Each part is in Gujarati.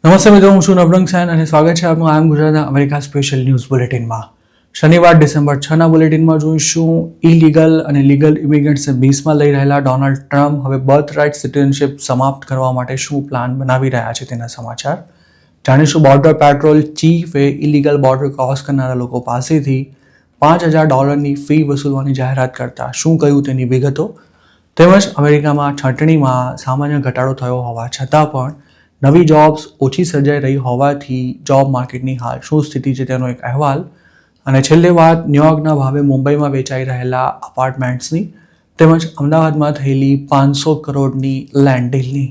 નમસ્તે મિત્રો, હું છું નવરંગ સૈન અને સ્વાગત છે આપનું આઈ એમ ગુજરાતના અમેરિકા સ્પેશિયલ ન્યૂઝ બુલેટિનમાં. શનિવાર ડિસેમ્બર 6ના બુલેટિનમાં જોઈશું ઇલીગલ અને લીગલ ઇમિગ્રન્ટ્સને 20માં લઈ રહેલા ડોનાલ્ડ ટ્રમ્પ હવે બર્થ રાઇટ સિટીઝનશિપ સમાપ્ત કરવા માટે શું પ્લાન બનાવી રહ્યા છે તેના સમાચાર જાણીશું. બોર્ડર પેટ્રોલ ચીફે ઇલીગલ બોર્ડર ક્રોસ કરનારા લોકો પાસેથી $5,000ની ફી વસૂલવાની જાહેરાત કરતા શું કહ્યું તેની વિગતો, તેમજ અમેરિકામાં છટણીમાં સામાન્ય ઘટાડો થયો હોવા છતાં પણ નવી જોબ્સ ઓછી સર્જાઈ રહી હોવાથી જોબ માર્કેટની હાલ શું સ્થિતિ છે તેનો એક અહેવાલ, અને છેલ્લે વાત ન્યુયોર્કના ભાવે મુંબઈમાં વેચાઈ રહેલા અપાર્ટમેન્ટ્સની તેમજ અમદાવાદમાં થયેલી 500 કરોડની લેન્ડ ડીલની.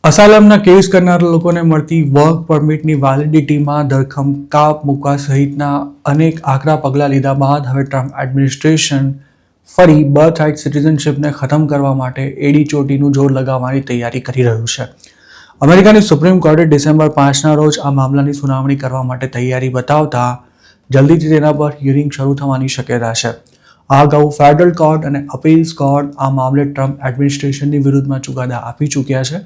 અસાલમના કેસ કરનારા લોકોને મળતી વર્ક પરમિટની વેલિડિટીમાં ધરખમ કાપ મૂકવા સહિતના અનેક આકરા પગલાં લીધા બાદ હવે ટ્રમ્પ એડમિનિસ્ટ્રેશન ફરી બર્થ રાઇટ સિટીઝનશિપને ખતમ કરવા માટે એડી ચોટીનું જોર લગાવવાની તૈયારી કરી રહ્યું છે. અમેરિકાની સુપ્રીમ કોર્ટે ડિસેમ્બર 5ના રોજ આ મામલાની સુનાવણી કરવા માટે તૈયારી બતાવતા જલ્દીથી તેના પર હિયરિંગ શરૂ થવાની શક્યતા છે. આ અગાઉ ફેડરલ કોર્ટ અને અપીલ્સ કોર્ટ આ મામલે ટ્રમ્પ એડમિનિસ્ટ્રેશનની વિરુદ્ધમાં ચુકાદા આપી ચૂક્યા છે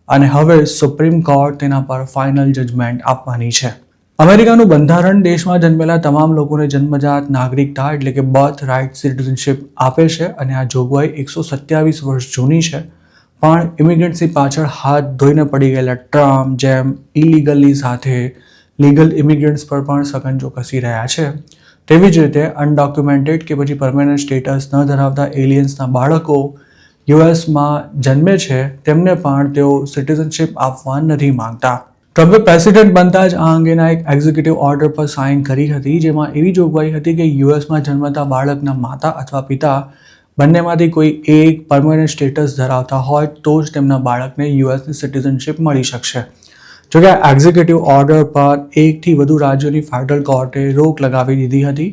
અને હવે સુપ્રીમ કોર્ટ તેના પર ફાઇનલ જજમેન્ટ આપવાની છે. અમેરિકાનું બંધારણ દેશમાં જન્મેલા તમામ લોકોને જન્મજાત નાગરિકતા એટલે કે બર્થ રાઇટ સિટીઝનશિપ આપે છે અને આ જોગવાઈ 127 વર્ષ જૂની છે. પણ ઇમિગ્રન્ટ્સની પાછળ હાથ ધોઈને પડી ગયેલા ટ્રમ્પ જેમ ઇલીગલની સાથે લીગલ ઇમિગ્રન્ટ્સ પર પણ સકંજો કસી રહ્યા છે. તેવી જ રીતે અનડોક્યુમેન્ટેડ કે પછી પરમેનન્ટ સ્ટેટસ ન ધરાવતા એલિયન્સના બાળકો યુએસમાં જન્મે છે તેમને પણ તેઓ સિટીઝનશિપ આપવા નથી માંગતા. ટ્રમ્પે પ્રેસિડેન્ટ બનતા જ આ અંગેના એક એક્ઝિક્યુટિવ ઓર્ડર પર સાઇન કરી હતી, જેમાં એવી જોગવાઈ હતી કે યુએસમાં જન્મતા બાળકના માતા અથવા પિતા બંનેમાંથી કોઈ એક પરમેનન્ટ સ્ટેટસ ધરાવતા હોય તો જ તેમના બાળકને યુએસની સિટીઝનશિપ મળી શકશે. જોકે આ એક્ઝિક્યુટિવ ઓર્ડર પર એકથી વધુ રાજ્યોની ફેડરલ કોર્ટે રોક લગાવી દીધી હતી,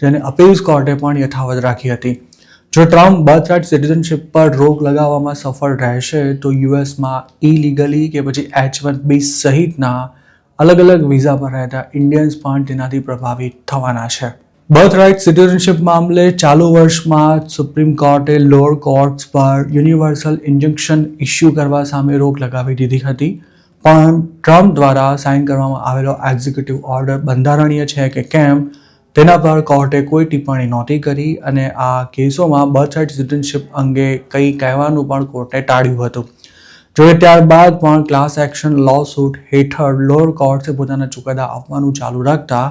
જેને અપીલ્સ કોર્ટે પણ યથાવત રાખી હતી. જો ટ્રમ્પ બર્થ રાઇટ સિટીઝનશિપ પર રોક લગાવવામાં સફળ રહેશે તો યુએસમાં ઇલીગલી કે પછી H-1B સહિતના અલગ અલગ વિઝા પર રહેતા ઇન્ડિયન્સ પણ તેનાથી પ્રભાવિત થવાના છે. બર્થ રાઇટ સિટીઝનશિપ મામલે ચાલુ વર્ષમાં સુપ્રીમ કોર્ટે લોઅર કોર્ટ્સ પર યુનિવર્સલ ઇન્જંક્શન ઇસ્યુ કરવા સામે રોક લગાવી દીધી હતી, પણ ટ્રમ્પ દ્વારા સાઇન કરવામાં આવેલો એક્ઝિક્યુટિવ ઓર્ડર બંધારણીય છે કે કેમ તેના પર કોર્ટે કોઈ ટિપ્પણી નહોતી કરી અને આ કેસોમાં બર્થ રાઇટ સિટીઝનશિપ અંગે કંઈ કહેવાનું પણ કોર્ટે ટાળ્યું હતું. જોકે ત્યારબાદ પણ ક્લાસ એક્શન લો સૂટ હેઠળ લોઅર કોર્ટ્સે પોતાના ચુકાદા આપવાનું ચાલુ રાખતા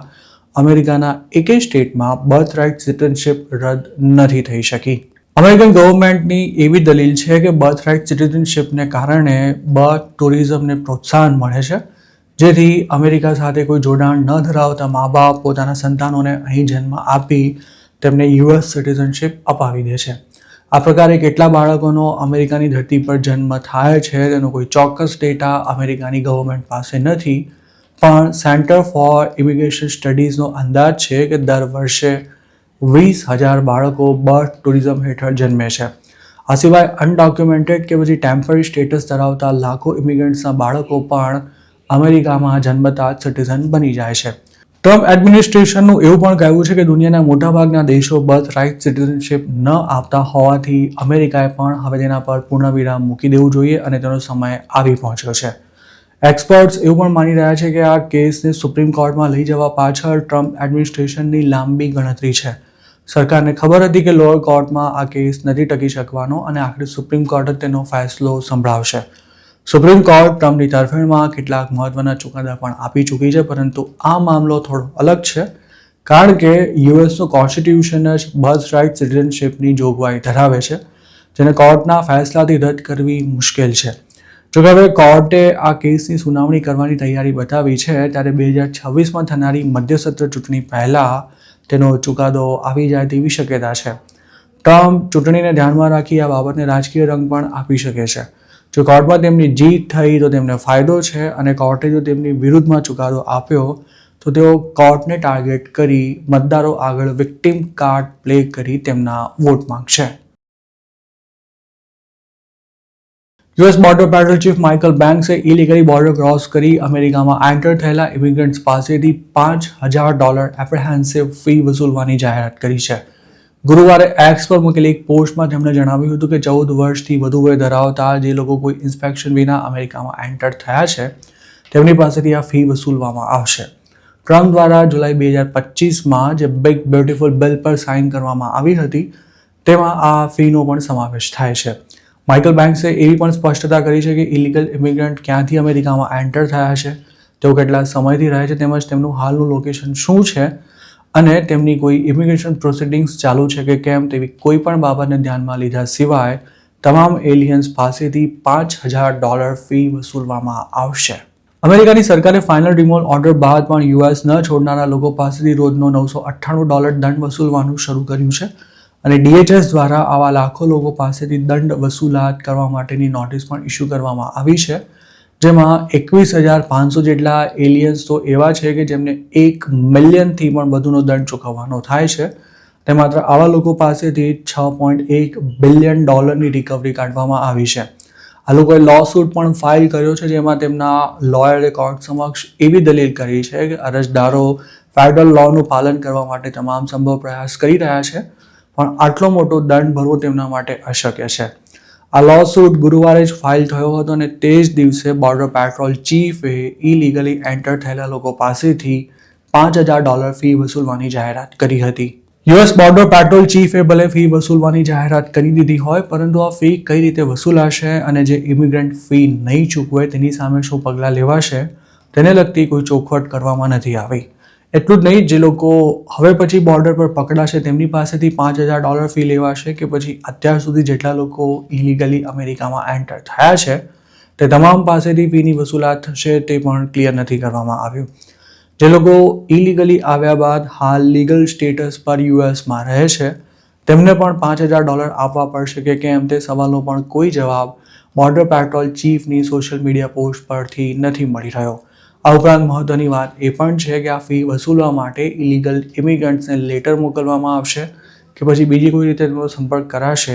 અમેરિકાના એકેય સ્ટેટમાં બર્થ રાઇટ સિટીઝનશિપ રદ નથી થઈ શકી. અમેરિકન ગવર્મેન્ટની એવી દલીલ છે કે બર્થ રાઇટ સિટીઝનશિપને કારણે બર્થ ટુરિઝમને પ્રોત્સાહન મળે છે, જેથી અમેરિકા સાથે કોઈ જોડાણ ન ધરાવતા મા બાપ પોતાના સંતાનોને અહીં જન્મ આપી તેમને યુએસ સિટીઝનશિપ અપાવી દે છે. આ પ્રકારે કેટલા બાળકોનો અમેરિકાની ધરતી પર જન્મ થાય છે તેનો કોઈ ચોક્કસ ડેટા અમેરિકાની ગવર્મેન્ટ પાસે નથી, પણ સેન્ટર ફોર ઇમિગ્રેશન સ્ટડીઝનો અંદાજ છે કે દર વર્ષે 20,000 બાળકો બર્થ ટુરિઝમ હેઠળ જન્મે છે. આ સિવાય અનડોક્યુમેન્ટેડ કે પછી ટેમ્પરરી સ્ટેટસ ધરાવતા લાખો ઇમિગ્રન્ટ્સના બાળકો પણ અમેરિકામાં જન્મતા સિટીઝન બની જાય છે. ટ્રમ્પ એડમિનિસ્ટ્રેશનનું એવું પણ કહેવું છે કે દુનિયાના મોટાભાગના દેશો બર્થ રાઇટ સિટીઝનશિપ ન આપતા હોવાથી અમેરિકાએ પણ હવે તેના પર પૂર્ણવિરામ મૂકી દેવું જોઈએ અને તેનો સમય આવી પહોંચ્યો છે. એક્સપર્ટ્સ એવું પણ માની રહ્યા છે કે આ કેસને સુપ્રીમ કોર્ટમાં લઈ જવા પાછળ ટ્રમ્પ એડમિનિસ્ટ્રેશનની લાંબી ગણતરી છે. સરકારને ખબર હતી કે લોઅર કોર્ટમાં આ કેસ નથી ટકી શકવાનો અને આખરે સુપ્રીમ કોર્ટ જ તેનો ફેસલો સંભળાવશે. સુપ્રીમ કોર્ટ ટ્રમ્પની તરફેણમાં કેટલાક મહત્વના ચુકાદા પણ આપી ચૂકી છે, પરંતુ આ મામલો થોડો અલગ છે કારણ કે યુએસનું કોન્સ્ટિટ્યુશન જ બર્થ રાઇટ સિટીઝનશિપની જોગવાઈ ધરાવે છે, જેને કોર્ટના ફેસલાથી રદ કરવી મુશ્કેલ છે. જોકે હવે કોર્ટે આ કેસની સુનાવણી કરવાની તૈયારી બતાવી છે, ત્યારે 2026માં થનારી મધ્યસત્ર ચૂંટણી પહેલાં તેનો ચુકાદો આવી જાય તેવી શક્યતા છે. ટ્રમ્પ ચૂંટણીને ધ્યાનમાં રાખી આ બાબતને રાજકીય રંગ પણ આપી શકે છે. જો કોર્ટમાં તેમની જીત થઈ તો તેમને ફાયદો છે અને કોર્ટે જો તેમની વિરુદ્ધમાં ચુકાદો આપ્યો તો તેઓ કોર્ટને ટાર્ગેટ કરી મતદારો આગળ વિક્ટિમ કાર્ડ પ્લે કરી તેમના વોટ માંગશે. US border patrol chief Michael બેન્ક્સે ઇલીગલી બોર્ડર ક્રોસ કરી અમેરિકામાં એન્ટર થયેલા ઇમિગ્રન્ટ્સ પાસેથી $5,000 એપ્રિહેન્સિવ ફી વસૂલવાની જાહેરાત કરી છે. ગુરુવારે એક્સ પર મૂકેલી એક પોસ્ટમાં તેમણે જણાવ્યું હતું કે 14 વર્ષથી વધુ વય ધરાવતા જે લોકો કોઈ ઇન્સ્પેક્શન વિના અમેરિકામાં એન્ટર થયા છે તેમની પાસેથી આ ફી વસૂલવામાં આવશે. ટ્રમ્પ દ્વારા જુલાઈ 2025માં જે બિગ બ્યુટીફુલ બિલ પર સાઇન કરવામાં આવી હતી તેમાં આ ફીનો પણ સમાવેશ થાય છે. માઇકલ બેન્ક્સે એવી પણ સ્પષ્ટતા કરી છે કે ઇલીગલ ઇમિગ્રન્ટ ક્યાંથી અમેરિકામાં એન્ટર થયા છે, તેઓ કેટલા સમયથી રહે છે તેમજ તેમનું હાલનું લોકેશન શું છે અને તેમની કોઈ ઇમિગ્રેશન પ્રોસિડિંગ્સ ચાલુ છે કે કેમ તેવી કોઈ પણ બાબતને ધ્યાનમાં લીધા સિવાય તમામ એલિયન્સ પાસેથી $5,000 ફી વસૂલવામાં આવશે. અમેરિકાની સરકારે ફાઇનલ રિમૂવલ ઓર્ડર બાદ પણ યુએસ ન છોડનારા લોકો પાસેથી રોજનો $998 દંડ વસૂલવાનું શરૂ કર્યું છે અને DHS દ્વારા આવા લાખો લોકો પાસેથી દંડ વસૂલાત કરવા માટેની નોટિસ પણ ઇસ્યુ કરવામાં આવી છે, જેમાં 21,500 જેટલા એલિયન્સ તો એવા છે કે જેમને $1 મિલિયનથી પણ વધુનો દંડ ચૂકવવાનો થાય છે. તે માત્ર આવા લોકો પાસેથી $6.1 બિલિયન રિકવરી કાઢવામાં આવી છે. આ લોકોએ લોસૂટ પણ ફાઇલ કર્યો છે, જેમાં તેમના લોયરે કોર્ટ સમક્ષ એવી દલીલ કરી છે કે અરજદારો ફેડરલ લોનું પાલન કરવા માટે તમામ સંભવ પ્રયાસ કરી રહ્યા છે, પણ આટલો મોટો દંડ ભરવો તેમના માટે અશક્ય છે. આ લોસૂટ ગુરુવારે જ ફાઇલ થયો હતો અને તે જ દિવસે બોર્ડર પેટ્રોલ ચીફે ઇલીગલી એન્ટર થયેલા લોકો પાસેથી $5,000 ફી વસૂલવાની જાહેરાત કરી હતી. યુએસ બોર્ડર પેટ્રોલ ચીફે ભલે ફી વસૂલવાની જાહેરાત કરી દીધી હોય, પરંતુ આ ફી કઈ રીતે વસૂલાશે અને જે ઇમિગ્રન્ટ ફી નહીં ચૂકવે તેની સામે શું પગલાં લેવાશે તેને લગતી કોઈ ચોખવટ કરવામાં નથી આવી. એટલું જ નહીં, જે લોકો હવે પછી બોર્ડર પર પકડાશે તેમની પાસેથી $5,000 ફી લેવાશે કે પછી અત્યાર સુધી જેટલા લોકો ઇલીગલી અમેરિકામાં એન્ટર થયા છે તે તમામ પાસેથી ફીની વસૂલાત થશે તે પણ ક્લિયર નથી કરવામાં આવ્યું. જે લોકો ઇલીગલી આવ્યા બાદ હાલ લીગલ સ્ટેટસ પર યુએસમાં રહે છે તેમને પણ $5,000 આપવા પડશે કે કેમ તે સવાલનો પણ કોઈ જવાબ બોર્ડર પેટ્રોલ ચીફની સોશિયલ મીડિયા પોસ્ટ પરથી નથી મળી રહ્યો. આ ઉપરાંત મહત્વની વાત એ પણ છે કે આ ફી વસૂલવા માટે ઇલીગલ ઇમિગ્રન્ટ્સને લેટર મોકલવામાં આવશે કે પછી બીજી કોઈ રીતે તેમનો સંપર્ક કરાશે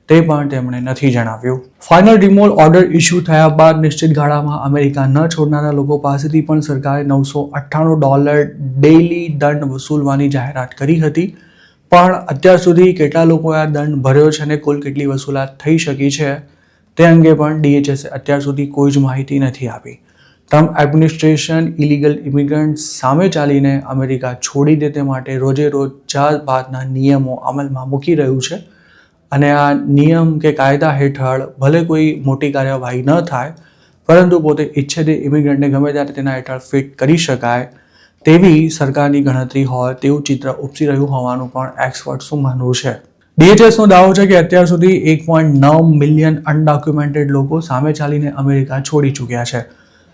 તે પણ તેમણે નથી જણાવ્યું. ફાઇનલ રિમૂવલ ઓર્ડર ઇસ્યુ થયા બાદ નિશ્ચિત ગાળામાં અમેરિકા ન છોડનારા લોકો પાસેથી પણ સરકારે $998 ડેઇલી દંડ વસૂલવાની જાહેરાત કરી હતી, પણ અત્યાર સુધી કેટલા લોકોએ આ દંડ ભર્યો છે અને કુલ કેટલી વસૂલાત થઈ શકી છે તે અંગે પણ DHS અત્યાર સુધી કોઈ જ માહિતી નથી આપી. ટ્રમ્પ એડમિનિસ્ટ્રેશન ઇલીગલ ઇમિગ્રન્ટ્સ સામે ચાલીને અમેરિકા છોડી દે તે માટે રોજે રોજ જાતભાતના નિયમો અમલમાં મૂકી રહ્યું છે અને આ નિયમ કે કાયદા હેઠળ ભલે કોઈ મોટી કાર્યવાહી ન થાય, પરંતુ પોતે ઈચ્છે તે ઇમિગ્રન્ટને ગમે ત્યારે તેના હેઠળ ફિટ કરી શકાય તેવી સરકારની ગણતરી હોય તેવું ચિત્ર ઉપસી રહ્યું હોવાનું પણ એક્સપર્ટ્સનું માનવું છે. DHSનો દાવો છે કે અત્યાર સુધી 1.9 મિલિયન અનડોક્યુમેન્ટેડ લોકો સામે ચાલીને અમેરિકા છોડી ચૂક્યા છે.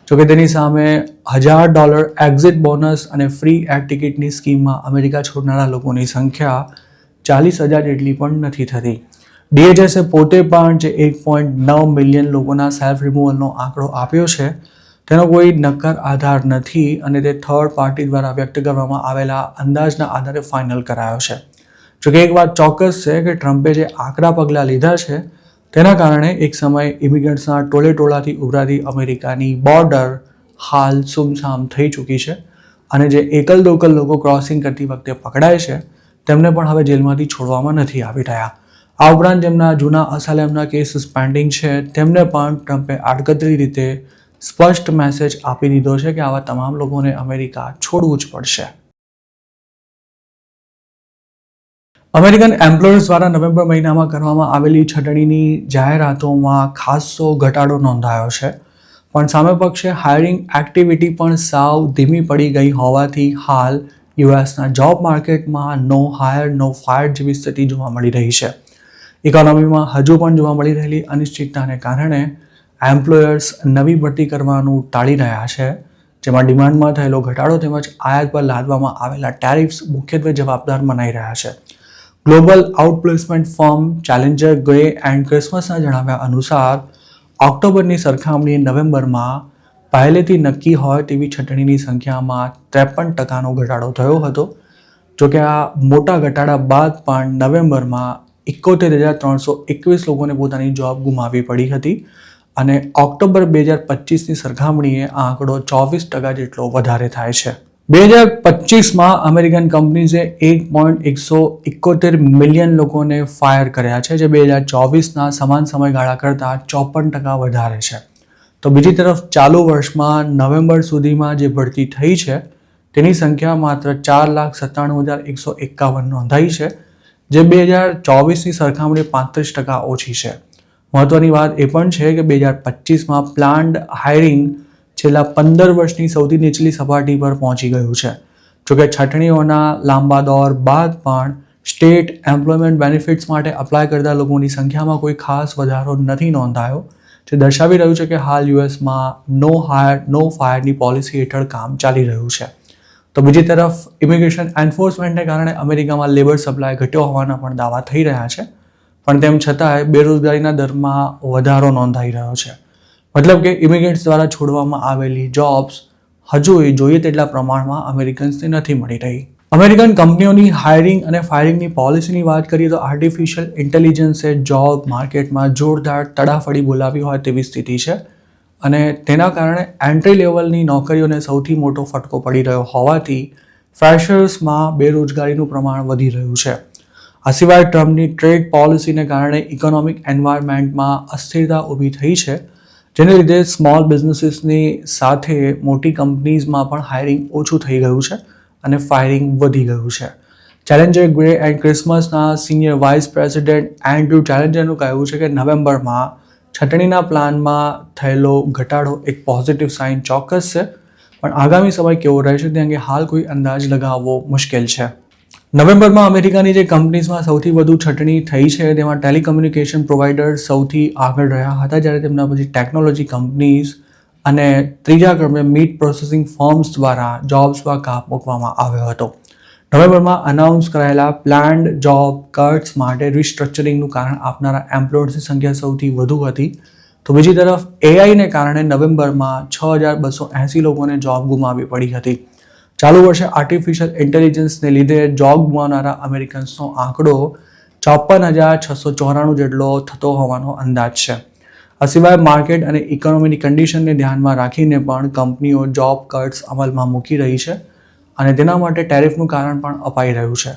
જોકે તેની સામે $1,000 એક્ઝિટ બોનસ અને ફ્રી એર ટિકિટની સ્કીમમાં અમેરિકા છોડનારા લોકોની સંખ્યા 40,000 જેટલી પણ નથી થતી. DHSએ પોતે પણ જે 1.9 મિલિયન લોકોના સેલ્ફ રિમૂવલનો આંકડો આપ્યો છે તેનો કોઈ નક્કર આધાર નથી અને તે થર્ડ પાર્ટી દ્વારા વ્યક્ત કરવામાં આવેલા અંદાજના આધારે ફાઇનલ કરાયો છે. જોકે એક વાત ચોક્કસ છે કે ટ્રમ્પે જે આકરા પગલાં લીધા છે તેના કારણે એક સમયે ઇમિગ્રન્ટ્સના ટોળેટોળાથી ઉભરાતી અમેરિકાની બોર્ડર હાલ સુમસામ થઈ ચૂકી છે અને જે એકલ દોકલ લોકો ક્રોસિંગ કરતી વખતે પકડાય છે તેમને પણ હવે જેલમાંથી છોડવામાં નથી આવી રહ્યા. આ ઉપરાંત જેમના જૂના અસાલેમના કેસીસ પેન્ડિંગ છે તેમને પણ ટ્રમ્પે આડકતરી રીતે સ્પષ્ટ મેસેજ આપી દીધો છે કે આવા તમામ લોકોને અમેરિકા છોડવું જ પડશે. અમેરિકન એમ્પ્લોયર્સ દ્વારા નવેમ્બર મહિનામાં કરવામાં આવેલી છટણીની જાહેરાતોમાં ખાસો ઘટાડો નોંધાયો છે, પણ સામે પક્ષે હાયરિંગ એક્ટિવિટી પણ સાવ ધીમી પડી ગઈ હોવાથી હાલ યુએસના જોબ માર્કેટમાં નો હાયર નો ફાયર જેવી સ્થિતિ જોવા મળી રહી છે. ઇકોનોમીમાં હજુ પણ જોવા મળી રહેલી અનિશ્ચિતતાને કારણે એમ્પ્લોયર્સ નવી ભરતી કરવાનું ટાળી રહ્યા છે, જેમાં ડિમાન્ડમાં થયેલો ઘટાડો તેમજ આયાત પર લાદવામાં આવેલા ટેરિફ્સ મુખ્યત્વે જવાબદાર મનાઈ રહ્યા છે. Global outplacement firm Challenger Gray and ક્રિસમસના જણાવ્યા અનુસાર ઓક્ટોબરની સરખામણીએ નવેમ્બરમાં પહેલેથી નક્કી હોય તેવી છટણીની સંખ્યામાં 53% ઘટાડો થયો હતો. જોકે આ મોટા ઘટાડા બાદ પણ નવેમ્બરમાં 71,321 લોકોને પોતાની જોબ ગુમાવવી પડી હતી અને ઓક્ટોબર 2025ની સરખામણીએ આ આંકડો 24% જેટલો વધારે થાય છે. 2025માં અમેરિકન કંપનીઝે 1.171 મિલિયન લોકોને ફાયર કર્યા છે, જે 2024ના સમાન સમયગાળા કરતાં 54% વધારે છે. તો બીજી તરફ ચાલુ વર્ષમાં નવેમ્બર સુધીમાં જે ભરતી થઈ છે તેની સંખ્યા માત્ર 4,97,151 નોંધાઈ છે, જે 2024ની સરખામણીએ 35% ઓછી છે. મહત્વની વાત એ પણ છે કે 2025માં પ્લાન્ડ હાયરિંગ છેલ્લા 15 વર્ષની સૌથી નીચલી સપાટી પર પહોંચી ગયું છે. જોકે છટણીઓના લાંબા દોર બાદ પણ સ્ટેટ એમ્પ્લોયમેન્ટ બેનિફિટ્સ માટે અપ્લાય કરતા લોકોની સંખ્યામાં કોઈ ખાસ વધારો નથી નોંધાયો, જે દર્શાવી રહ્યું છે કે હાલ યુએસમાં નો હાયર નો ફાયરની પોલિસી હેઠળ કામ ચાલી રહ્યું છે. તો બીજી તરફ ઇમિગ્રેશન એન્ફોર્સમેન્ટને કારણે અમેરિકામાં લેબર સપ્લાય ઘટ્યો હોવાના પણ દાવા થઈ રહ્યા છે, પણ તેમ છતાંય બેરોજગારીના દરમાં વધારો નોંધાઈ રહ્યો છે. મતલબ કે ઇમિગ્રન્ટ્સ દ્વારા છોડવામાં આવેલી જોબ્સ હજુ જોઈએ તેટલા પ્રમાણમાં અમેરિકન્સને નથી મળી રહી. અમેરિકન કંપનીઓની હાયરિંગ અને ફાયરિંગની પોલિસીની વાત કરીએ તો આર્ટિફિશિયલ ઇન્ટેલિજન્સે જોબ માર્કેટમાં જોરદાર તડાફડી બોલાવી હોય તેવી સ્થિતિ છે, અને તેના કારણે એન્ટ્રી લેવલની નોકરીઓને સૌથી મોટો ફટકો પડી રહ્યો હોવાથી ફ્રેશર્સમાં બેરોજગારીનું પ્રમાણ વધી રહ્યું છે. આ સિવાય ટ્રમ્પની ટ્રેડ પોલિસીને કારણે ઇકોનોમિક એન્વાયરમેન્ટમાં અસ્થિરતા ઊભી થઈ છે, જેને લીધે સ્મોલ બિઝનેસીસની સાથે મોટી કંપનીઝમાં પણ હાયરિંગ ઓછું થઈ ગયું છે અને ફાયરિંગ વધી ગયું છે. ચેલેન્જર ગ્રે એન્ડ ક્રિસમસના સિનિયર વાઇસ પ્રેસિડેન્ટ એન્ડ્રુ ચેલેન્જરનું કહેવું છે કે નવેમ્બરમાં છટણીના પ્લાનમાં થયેલો ઘટાડો એક પોઝિટિવ સાઇન ચોક્કસ છે, પણ આગામી સમય કેવો રહેશે તે અંગે હાલ કોઈ અંદાજ લગાવવો મુશ્કેલ છે. નવેમ્બરમાં અમેરિકાની જે કંપનીઝમાં સૌથી વધુ છટણી થઈ છે તેમાં ટેલિકમ્યુનિકેશન પ્રોવાઇડર્સ સૌથી આગળ રહ્યા હતા, જ્યારે તેમના પછી ટેકનોલોજી કંપનીઝ અને ત્રીજા ક્રમે મીટ પ્રોસેસિંગ ફર્મ્સ દ્વારા જોબ્સ પર કાપ મૂકવામાં આવ્યો હતો. નવેમ્બરમાં અનાઉન્સ કરાયેલા પ્લાન્ડ જોબ કટ્સ માટે રિસ્ટ્રક્ચરિંગનું કારણ આપનારા એમ્પ્લોયર્સની સંખ્યા સૌથી વધુ હતી. તો બીજી તરફ એઆઈને કારણે નવેમ્બરમાં 6,280 લોકોને જોબ ગુમાવવી પડી હતી. ચાલુ વર્ષે આર્ટિફિશિયલ ઇન્ટેલિજન્સને લીધે જોબ ગુમાવનારા અમેરિકન્સનો આંકડો 54,694 જેટલો થતો હોવાનો અંદાજ છે. આ સિવાય માર્કેટ અને ઇકોનોમીની કન્ડિશનને ધ્યાનમાં રાખીને પણ કંપનીઓ જોબ કટ્સ અમલમાં મૂકી રહી છે, અને તેના માટે ટેરિફનું કારણ પણ અપાઈ રહ્યું છે.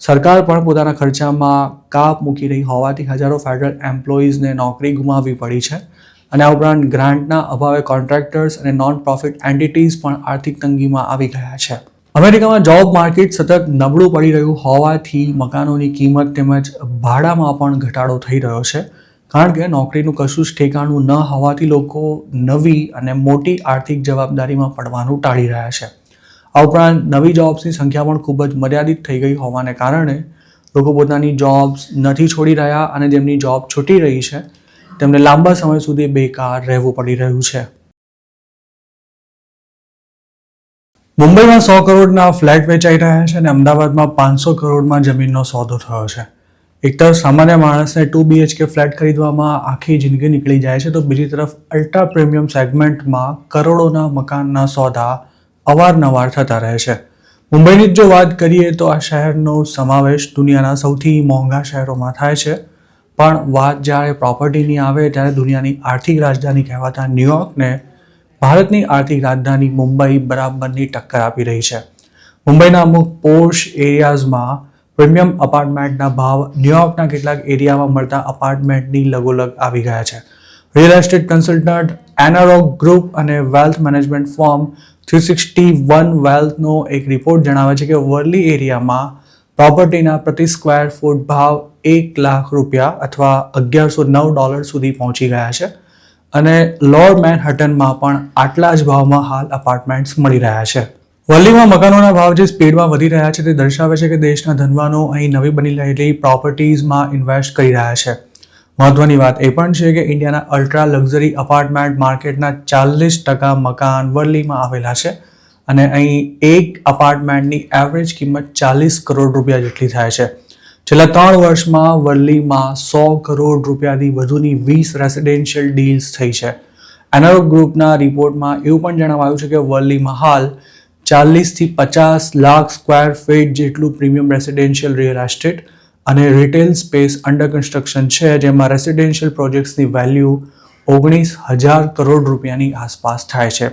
સરકાર પણ પોતાના ખર્ચામાં કાપ મૂકી રહી હોવાથી હજારો ફેડરલ એમ્પ્લોઈઝને નોકરી ગુમાવવી પડી છે, અને આ ઉપરાંત ગ્રાન્ટના અભાવે કોન્ટ્રાક્ટર્સ અને નોન પ્રોફિટ એન્ટિટીઝ પણ આર્થિક તંગીમાં આવી ગયા છે. અમેરિકામાં જોબ માર્કેટ સતત નબળું પડી રહ્યું હોવાથી મકાનોની કિંમત તેમજ ભાડામાં પણ ઘટાડો થઈ રહ્યો છે, કારણ કે નોકરીનું કશું જ ઠેકાણું ન હોવાથી લોકો નવી અને મોટી આર્થિક જવાબદારીમાં પડવાનું ટાળી રહ્યા છે. આ ઉપરાંત નવી જોબ્સની સંખ્યા પણ ખૂબ જ મર્યાદિત થઈ ગઈ હોવાને કારણે લોકો પોતાની જોબ્સ નથી છોડી રહ્યા, અને જેમની જોબ છૂટી રહી છે તેમને લાંબા સમય સુધી બેકાર રહેવું પડી રહ્યું છે. મુંબઈમાં 100 કરોડના ફ્લેટ વેચાઈ રહ્યા છે અને અમદાવાદમાં 500 કરોડમાં જમીનનો સોદો થયો છે. એક તરફ સામાન્ય માણસને 2 BHK ફ્લેટ ખરીદવામાં આખી જિંદગી નીકળી જાય છે, તો બીજી તરફ અલ્ટ્રા પ્રીમિયમ સેગમેન્ટમાં કરોડોના મકાનના સોદા અવારનવાર થતા રહે છે. મુંબઈની જો વાત કરીએ તો આ શહેરનો સમાવેશ દુનિયાના સૌથી મોંઘા શહેરોમાં થાય છે, પણ વાત જ્યારે પ્રોપર્ટીની આવે ત્યારે દુનિયાની આર્થિક રાજધાની કહેવાતા ન્યુયોર્કને ભારતની આર્થિક રાજધાની મુંબઈ બરાબરની ટક્કર આપી રહી છે. મુંબઈના અમુક પોશ એરિયાઝમાં પ્રીમિયમ અપાર્ટમેન્ટના ભાવ ન્યુયોર્કના કેટલાક એરિયામાં મળતા અપાર્ટમેન્ટની લગોલગ આવી ગયા છે. રિયલ એસ્ટેટ કન્સલ્ટન્ટ એનારોક ગ્રુપ અને વેલ્થ મેનેજમેન્ટ ફર્મ 361 વેલ્થનો એક રિપોર્ટ જણાવે છે કે વર્લી એરિયામાં પ્રોપર્ટીના પ્રતિ સ્ક્વેર ફૂટ ભાવ ₹1,00,000 અથવા $1,109 સુધી પહોંચી ગયા છે, અને લોઅર મેનહટનમાં પણ આટલા જ ભાવમાં હાલ અપાર્ટમેન્ટ્સ મળી રહ્યા છે. વર્લીમાં મકાનોના ભાવ જે સ્પીડમાં વધી રહ્યા છે તે દર્શાવે છે કે દેશના ધનવાનો અહીં નવી બની રહેલી પ્રોપર્ટીઝમાં ઇન્વેસ્ટ કરી રહ્યા છે. મહત્વની વાત એ પણ છે કે ઇન્ડિયાના અલ્ટ્રા લક્ઝરી અપાર્ટમેન્ટ માર્કેટના 40% મકાન વર્લીમાં આવેલા છે, અને અહીં એક અપાર્ટમેન્ટની એવરેજ કિંમત ₹40 કરોડ જેટલી થાય છે. છેલ્લા 3 વર્ષમાં વર્લીમાં ₹100 કરોડ વધુની 20 રેસિડેન્શિયલ ડીલ્સ થઈ છે. એનારોક ગ્રુપના રિપોર્ટમાં એવું પણ જણાવાયું છે કે વર્લીમાં હાલ 40 થી 50 લાખ સ્ક્વેર ફીટ જેટલું પ્રીમિયમ રેસિડેન્શિયલ રિયલ એસ્ટેટ અને રિટેલ સ્પેસ અંડર કન્સ્ટ્રક્શન છે, જેમાં રેસિડેન્શિયલ પ્રોજેક્ટ્સની વેલ્યુ ₹19,000 કરોડની આસપાસ થાય છે.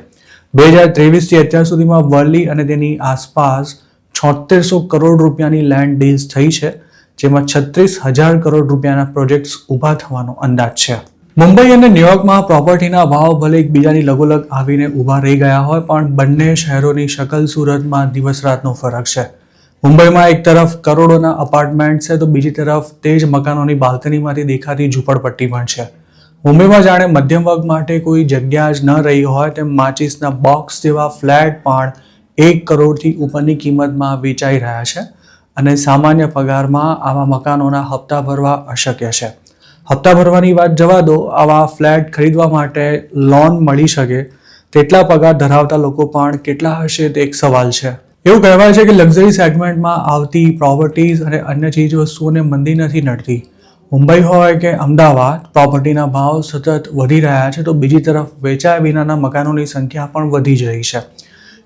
2023થી અત્યાર સુધીમાં વર્લી અને તેની આસપાસ 7600 કરોડ રૂપિયાની લેન્ડ ડીલ્સ થઈ છે, જેમાં 36,000 કરોડ રૂપિયાના પ્રોજેક્ટ્સ ઊભા થવાનો અંદાજ છે. મુંબઈ અને ન્યુયોર્કમાં પ્રોપર્ટીના ભાવ ભલે એકબીજાની લગોલગ આવીને ઊભા રહી ગયા હોય, પણ બંને શહેરોની શકલ સુરતમાં દિવસ રાતનો ફરક છે. મુંબઈમાં એક તરફ કરોડોના અપાર્ટમેન્ટ છે, તો બીજી તરફ તે જ મકાનોની બાલ્કનીમાંથી દેખાતી ઝૂંપડપટ્ટી પણ છે. મુંબઈમાં જાણે મધ્યમ વર્ગ માટે કોઈ જગ્યા જ ન રહી હોય તેમ માચીસના બોક્સ જેવા ફ્લેટ પણ 1 કરોડથી ઉપરની કિંમતમાં વેચાઈ રહ્યા છે, અને સામાન્ય પગારમાં આવા મકાનોના હપ્તા ભરવા અશક્ય છે. હપ્તા ભરવાની વાત જવા દો, આવા ફ્લેટ ખરીદવા માટે લોન મળી શકે તેટલા પગાર ધરાવતા લોકો પણ કેટલા હશે તે એક સવાલ છે. એવું કહેવાય છે કે લક્ઝરી સેગમેન્ટમાં આવતી પ્રોપર્ટીઝ અને અન્ય ચીજ વસ્તુઓને મંદી નથી નડતી. મુંબઈ હોય કે અમદાવાદ, પ્રોપર્ટીના ભાવ સતત વધી રહ્યા છે, તો બીજી તરફ વેચાયા વિનાના મકાનોની સંખ્યા પણ વધી જ રહી છે.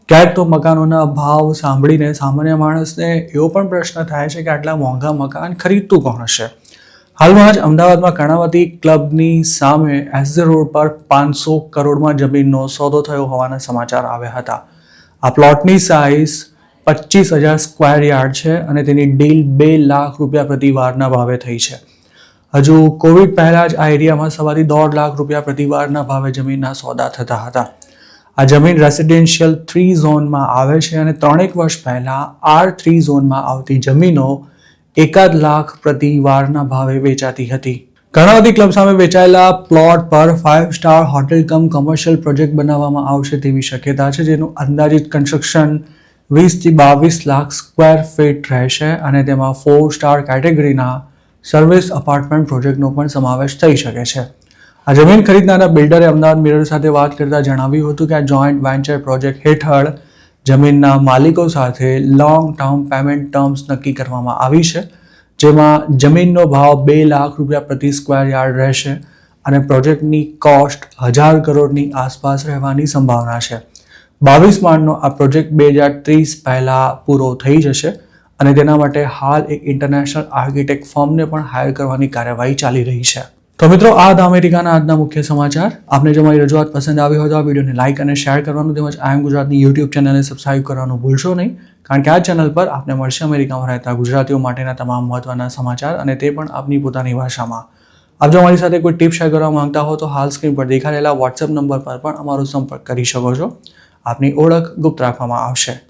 ક્યાંક તો મકાનોના ભાવ સાંભળીને સામાન્ય માણસને એવો પણ પ્રશ્ન થાય છે કે આટલા મોંઘા મકાન ખરીદતું કોણ હશે. હાલમાં જ અમદાવાદમાં કર્ણાવતી ક્લબની સામે એસજે રોડ પર 500 કરોડમાં જમીનનો સોદો થયો હોવાના સમાચાર આવ્યા હતા. આ પ્લોટની સાઇઝ 25,000 સ્ક્વેર યાર્ડ છે અને તેની ડીલ 2 લાખ રૂપિયા પ્રતિ વારના ભાવે થઈ છે. હજુ કોવિડ પહેલા જ આ એરિયામાં સવારથી 1.5 લાખ રૂપિયા પ્રતિ વારના ભાવે જમીનના સોદા થતા હતા. આ જમીન રેસિડેન્શિયલ 3 ઝોનમાં આવે છે અને 3 વર્ષ પહેલા R3 ઝોનમાં આવતી જમીનો 1 લાખ પ્રતિ વારના ભાવે વેચાતી હતી. કર્ણાવતી ક્લબ સામે વેચાયેલા પ્લોટ પર 5 સ્ટાર હોટેલ કમ કોમર્શિયલ પ્રોજેક્ટ બનાવવામાં આવશે તેવી શક્યતા છે, જેનું અંદાજિત કન્સ્ટ્રક્શન 20 થી 22 લાખ સ્ક્વેર ફીટ રહેશે અને તેમાં 4 સ્ટાર કેટેગરીના સર્વિસ અપાર્ટમેન્ટ પ્રોજેક્ટનો પણ સમાવેશ થઈ શકે છે. આ જમીન ખરીદનારા બિલ્ડરે અમદાવાદ મિરર સાથે વાત કરતા જણાવ્યું હતું કે આ જોઈન્ટ વેન્ચર પ્રોજેક્ટ હેઠળ જમીનના માલિકો સાથે લોંગ ટર્મ પેમેન્ટ ટર્મ્સ નક્કી કરવામાં આવી છે, જેમાં જમીનનો ભાવ 2 લાખ રૂપિયા પ્રતિ સ્ક્વેર યાર્ડ રહેશે અને પ્રોજેક્ટની કોસ્ટ 1000 કરોડની આસપાસ રહેવાની સંભાવના છે. 22 માળનો આ પ્રોજેક્ટ 2030 પહેલા પૂરો થઈ જશે અને તેના માટે હાલ એક ઇન્ટરનેશનલ આર્કિટેક્ટ ફર્મને પણ હાયર કરવાની કાર્યવાહી ચાલી રહી છે. તો મિત્રો, આ હતા અમેરિકાના આજના મુખ્ય સમાચાર. આપને જો મારી રજૂઆત પસંદ આવી હોય તો આ વિડીયોને લાઇક અને શેર કરવાનું તેમજ આઈ એમ ગુજરાતની યુટ્યુબ ચેનલને સબસ્ક્રાઇબ કરવાનું ભૂલશો નહીં, કારણ કે આ ચેનલ પર આપને મળશે અમેરિકામાં રહેતા ગુજરાતીઓ માટેના તમામ મહત્વના સમાચાર, અને તે પણ આપની પોતાની ભાષામાં. આપ જો અમારી સાથે કોઈ ટિપ શેર કરવા માંગતા હો તો હાલ સ્ક્રીન પર દેખાડેલા વોટ્સએપ નંબર પર પણ અમારો સંપર્ક કરી શકો છો. આપની ઓળખ ગુપ્ત રાખવામાં આવશે.